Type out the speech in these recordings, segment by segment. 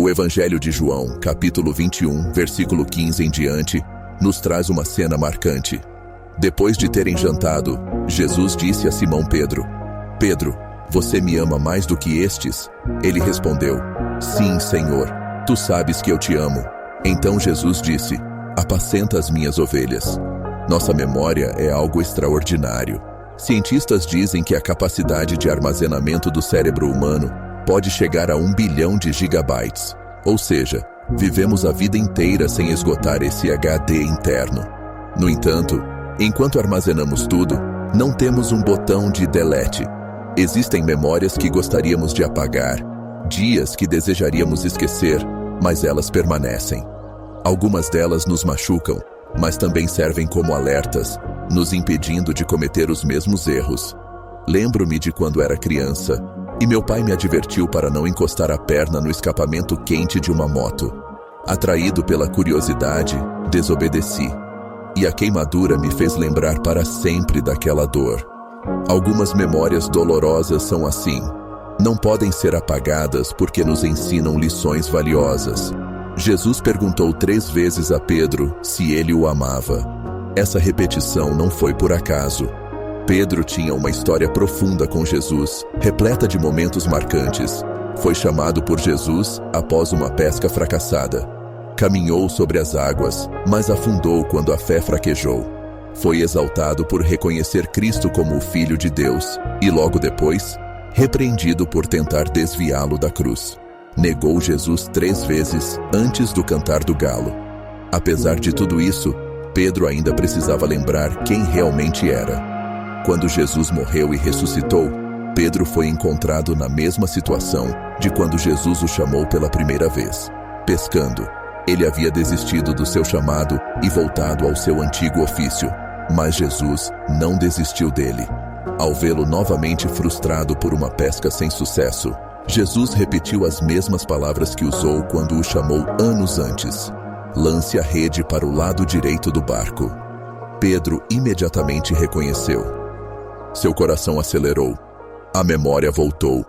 O Evangelho de João, capítulo 21, versículo 15 em diante, nos traz uma cena marcante. Depois de terem jantado, Jesus disse a Simão Pedro: Pedro, você me ama mais do que estes? Ele respondeu: Sim, Senhor, tu sabes que eu te amo. Então Jesus disse: Apacenta as minhas ovelhas. Nossa memória é algo extraordinário. Cientistas dizem que a capacidade de armazenamento do cérebro humano pode chegar a 1 bilhão de gigabytes. Ou seja, vivemos a vida inteira sem esgotar esse HD interno. No entanto, enquanto armazenamos tudo, não temos um botão de delete. Existem memórias que gostaríamos de apagar, dias que desejaríamos esquecer, mas elas permanecem. Algumas delas nos machucam, mas também servem como alertas, nos impedindo de cometer os mesmos erros. Lembro-me de quando era criança, e meu pai me advertiu para não encostar a perna no escapamento quente de uma moto. Atraído pela curiosidade, desobedeci. E a queimadura me fez lembrar para sempre daquela dor. Algumas memórias dolorosas são assim. Não podem ser apagadas porque nos ensinam lições valiosas. Jesus perguntou 3 vezes a Pedro se ele o amava. Essa repetição não foi por acaso. Pedro tinha uma história profunda com Jesus, repleta de momentos marcantes. Foi chamado por Jesus após uma pesca fracassada. Caminhou sobre as águas, mas afundou quando a fé fraquejou. Foi exaltado por reconhecer Cristo como o Filho de Deus e, logo depois, repreendido por tentar desviá-lo da cruz. Negou Jesus 3 vezes antes do cantar do galo. Apesar de tudo isso, Pedro ainda precisava lembrar quem realmente era. Quando Jesus morreu e ressuscitou, Pedro foi encontrado na mesma situação de quando Jesus o chamou pela primeira vez, pescando. Ele havia desistido do seu chamado e voltado ao seu antigo ofício, mas Jesus não desistiu dele. Ao vê-lo novamente frustrado por uma pesca sem sucesso, Jesus repetiu as mesmas palavras que usou quando o chamou anos antes: lance a rede para o lado direito do barco. Pedro imediatamente reconheceu. Seu coração acelerou. A memória voltou.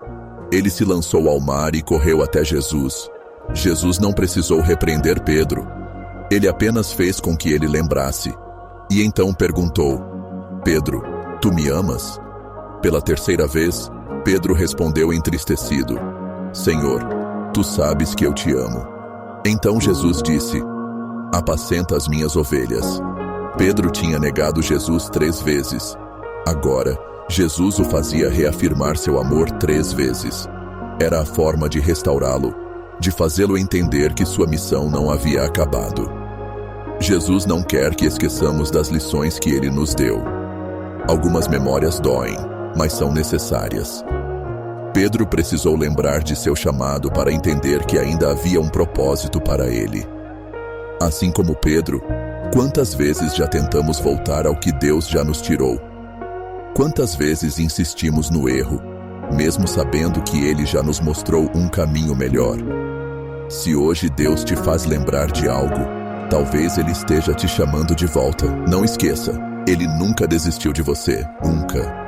Ele se lançou ao mar e correu até Jesus. Jesus não precisou repreender Pedro. Ele apenas fez com que ele lembrasse. E então perguntou: Pedro, tu me amas? Pela 3ª vez, Pedro respondeu entristecido: Senhor, tu sabes que eu te amo. Então Jesus disse: Apacenta as minhas ovelhas. Pedro tinha negado Jesus 3 vezes. Agora, Jesus o fazia reafirmar seu amor 3 vezes. Era a forma de restaurá-lo, de fazê-lo entender que sua missão não havia acabado. Jesus não quer que esqueçamos das lições que ele nos deu. Algumas memórias doem, mas são necessárias. Pedro precisou lembrar de seu chamado para entender que ainda havia um propósito para ele. Assim como Pedro, quantas vezes já tentamos voltar ao que Deus já nos tirou? Quantas vezes insistimos no erro, mesmo sabendo que Ele já nos mostrou um caminho melhor? Se hoje Deus te faz lembrar de algo, talvez Ele esteja te chamando de volta. Não esqueça, Ele nunca desistiu de você, nunca.